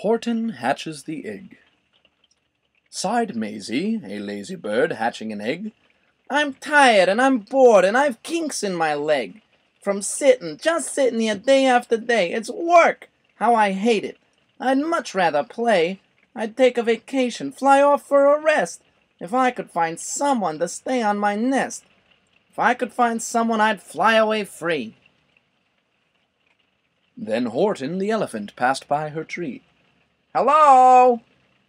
Horton hatches the egg. Sighed Maisie, a lazy bird hatching an egg. I'm tired and I'm bored and I've kinks in my leg. From just sitting here day after day. It's work! How I hate it. I'd much rather play. I'd take a vacation, fly off for a rest. If I could find someone to stay on my nest. If I could find someone, I'd fly away free. Then Horton the elephant passed by her tree. Hello!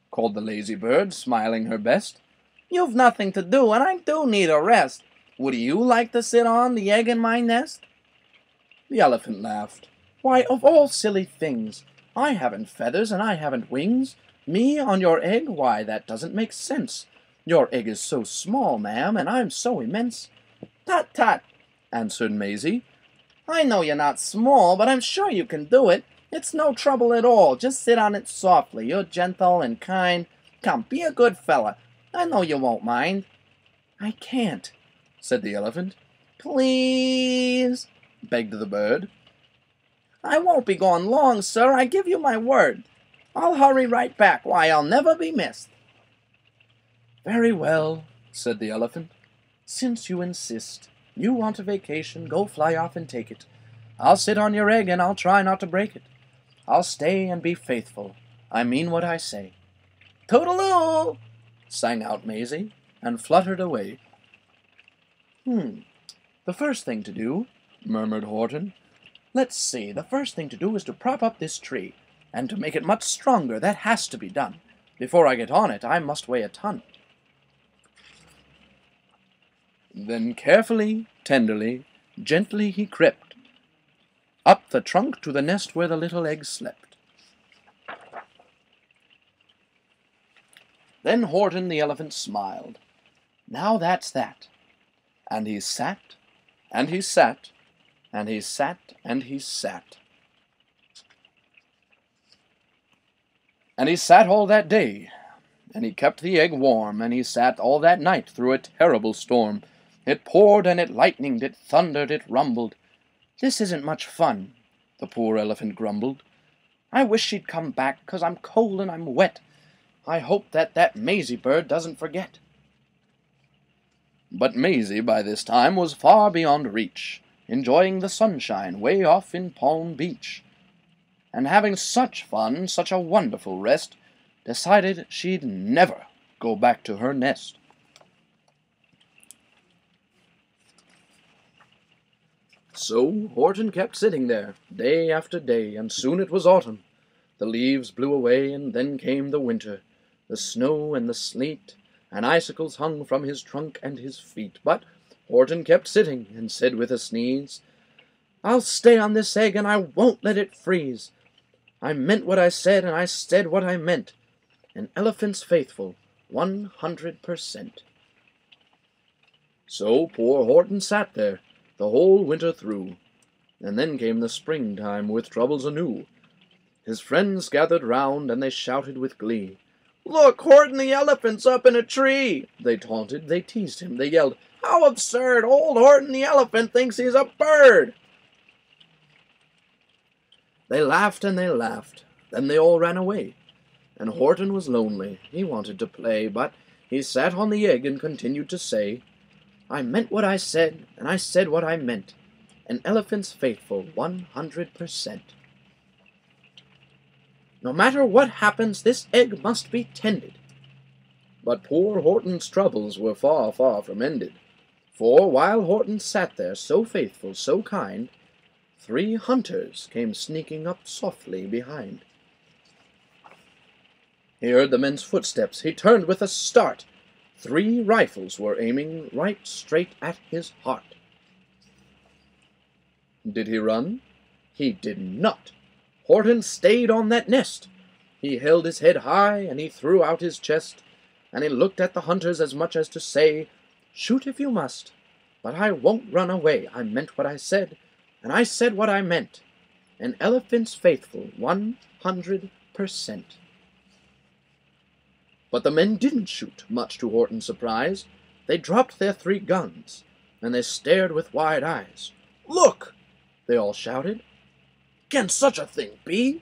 Called the lazy bird, smiling her best. You've nothing to do, and I do need a rest. Would you like to sit on the egg in my nest? The elephant laughed. Why, of all silly things, I haven't feathers and I haven't wings. Me on your egg? Why, that doesn't make sense. Your egg is so small, ma'am, and I'm so immense. Tut, tut, answered Maisie. I know you're not small, but I'm sure you can do it. It's no trouble at all. Just sit on it softly. You're gentle and kind. Come, be a good fella. I know you won't mind. I can't, said the elephant. Please, begged the bird. I won't be gone long, sir. I give you my word. I'll hurry right back. Why, I'll never be missed. Very well, said the elephant. Since you insist, you want a vacation, go fly off and take it. I'll sit on your egg and I'll try not to break it. I'll stay and be faithful. I mean what I say. Toodaloo! Sang out Maisie, and fluttered away. The first thing to do, murmured Horton. Let's see, the first thing to do is to prop up this tree, and to make it much stronger, that has to be done. Before I get on it, I must weigh a ton. Then carefully, tenderly, gently he crept up the trunk to the nest where the little egg slept. Then Horton the elephant smiled. Now that's that. And he sat, and he sat, and he sat, and he sat. And he sat all that day, and he kept the egg warm, and he sat all that night through a terrible storm. It poured and it lightened, it thundered, it rumbled. This isn't much fun, the poor elephant grumbled. I wish she'd come back, 'cause I'm cold and I'm wet. I hope that Maisie bird doesn't forget. But Maisie by this time was far beyond reach, enjoying the sunshine way off in Palm Beach, and having such fun, such a wonderful rest, decided she'd never go back to her nest. So Horton kept sitting there, day after day, and soon it was autumn. The leaves blew away, and then came the winter, the snow and the sleet, and icicles hung from his trunk and his feet. But Horton kept sitting, and said with a sneeze, I'll stay on this egg, and I won't let it freeze. I meant what I said, and I said what I meant. An elephant's faithful, 100%. So poor Horton sat there, the whole winter through, and then came the springtime with troubles anew. His friends gathered round, and they shouted with glee. Look, Horton the elephant's up in a tree! They taunted, they teased him, they yelled, How absurd! Old Horton the elephant thinks he's a bird! They laughed and they laughed, then they all ran away, and Horton was lonely, he wanted to play, but he sat on the egg and continued to say, I meant what I said, and I said what I meant. An elephant's faithful, 100%. No matter what happens, this egg must be tended. But poor Horton's troubles were far, far from ended. For while Horton sat there so faithful, so kind, 3 hunters came sneaking up softly behind. He heard the men's footsteps. He turned with a start. 3 rifles were aiming right straight at his heart. Did he run? He did not. Horton stayed on that nest. He held his head high, and he threw out his chest, and he looked at the hunters as much as to say, Shoot if you must, but I won't run away. I meant what I said, and I said what I meant. An elephant's faithful, 100%. But the men didn't shoot, much to Horton's surprise. They dropped their 3 guns, and they stared with wide eyes. Look! They all shouted. Can such a thing be?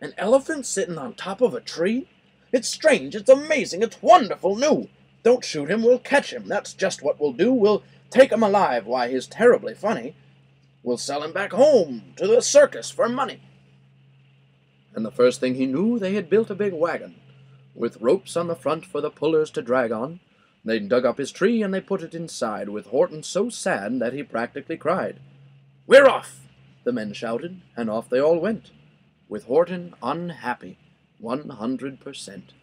An elephant sitting on top of a tree? It's strange, it's amazing, it's wonderful new. Don't shoot him, we'll catch him. That's just what we'll do. We'll take him alive. Why, he's terribly funny. We'll sell him back home to the circus for money. And the first thing he knew, they had built a big wagon, with ropes on the front for the pullers to drag on. They dug up his tree and they put it inside, with Horton so sad that he practically cried. "We're off!" the men shouted, and off they all went, with Horton unhappy, 100%.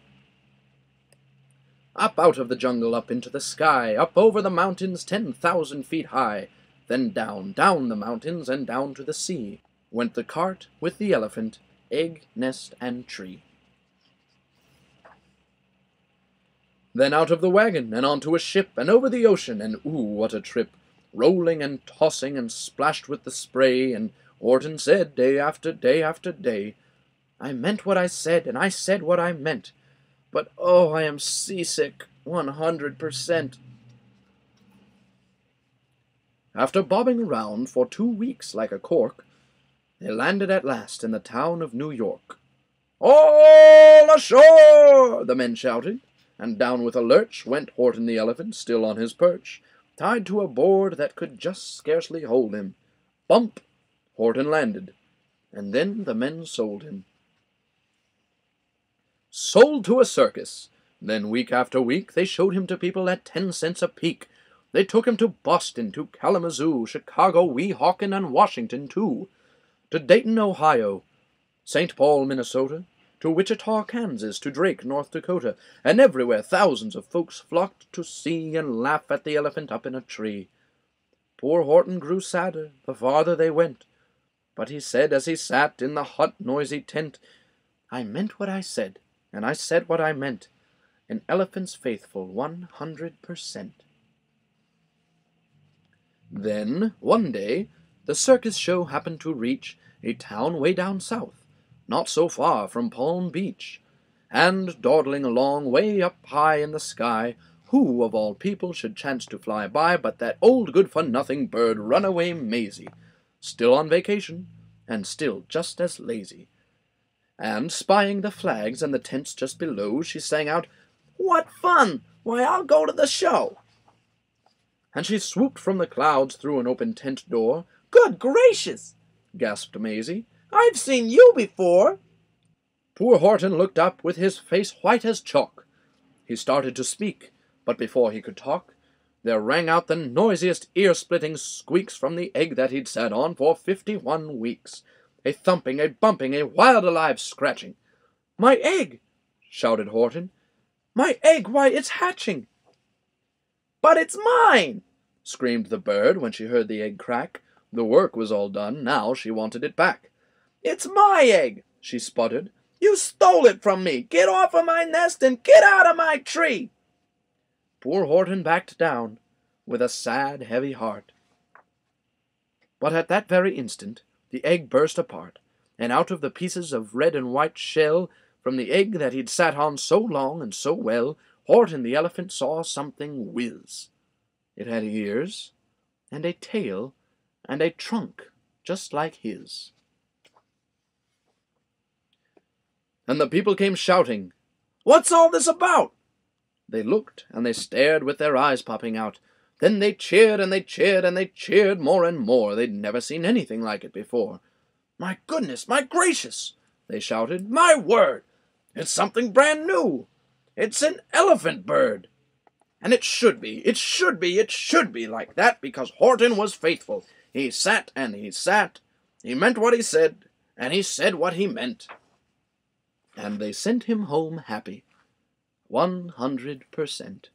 Up out of the jungle, up into the sky, up over the mountains 10,000 feet high, then down, down the mountains and down to the sea, went the cart with the elephant, egg, nest, and tree. Then out of the wagon, and onto a ship, and over the ocean, and ooh, what a trip! Rolling and tossing and splashed with the spray, and Horton said day after day after day, "I meant what I said, and I said what I meant. But oh, I am seasick, 100%. After bobbing around for 2 weeks like a cork, they landed at last in the town of New York. "All ashore!" the men shouted, and down with a lurch went Horton the elephant, still on his perch, tied to a board that could just scarcely hold him. Bump! Horton landed, and then the men sold him. Sold to a circus. Then week after week they showed him to people at 10 cents a peek. They took him to Boston, to Kalamazoo, Chicago, Weehawken, and Washington, too. To Dayton, Ohio, St. Paul, Minnesota, to Wichita, Kansas, to Drake, North Dakota, and everywhere thousands of folks flocked to see and laugh at the elephant up in a tree. Poor Horton grew sadder the farther they went, but he said as he sat in the hot, noisy tent, "I meant what I said, and I said what I meant. An elephant's faithful 100%. Then, one day, the circus show happened to reach a town way down south, not so far from Palm Beach, and dawdling along way up high in the sky, who of all people should chance to fly by but that old good-for-nothing bird Runaway Maisie, still on vacation, and still just as lazy. And, spying the flags and the tents just below, she sang out, "What fun! Why, I'll go to the show!" And she swooped from the clouds through an open tent door. "Good gracious!" gasped Maisie. "I've seen you before!" Poor Horton looked up with his face white as chalk. He started to speak, but before he could talk, there rang out the noisiest ear-splitting squeaks from the egg that he'd sat on for 51 weeks. A thumping, a bumping, a wild alive scratching. "My egg!" shouted Horton. "My egg! Why, it's hatching!" "But it's mine!" screamed the bird when she heard the egg crack. The work was all done, now she wanted it back. "It's my egg!" she sputtered. "You stole it from me! Get off of my nest and get out of my tree!" Poor Horton backed down, with a sad, heavy heart. But at that very instant, the egg burst apart, and out of the pieces of red and white shell from the egg that he'd sat on so long and so well, Horton the elephant saw something whiz. It had ears, and a tail, and a trunk just like his. And the people came shouting, "What's all this about?" They looked, and they stared with their eyes popping out. Then they cheered, and they cheered, and they cheered more and more. They'd never seen anything like it before. "My goodness, my gracious!" they shouted. "My word! It's something brand new! It's an elephant bird! And it should be, it should be, it should be like that, because Horton was faithful. He sat and he sat. He meant what he said, and he said what he meant." And they sent him home happy, 100%.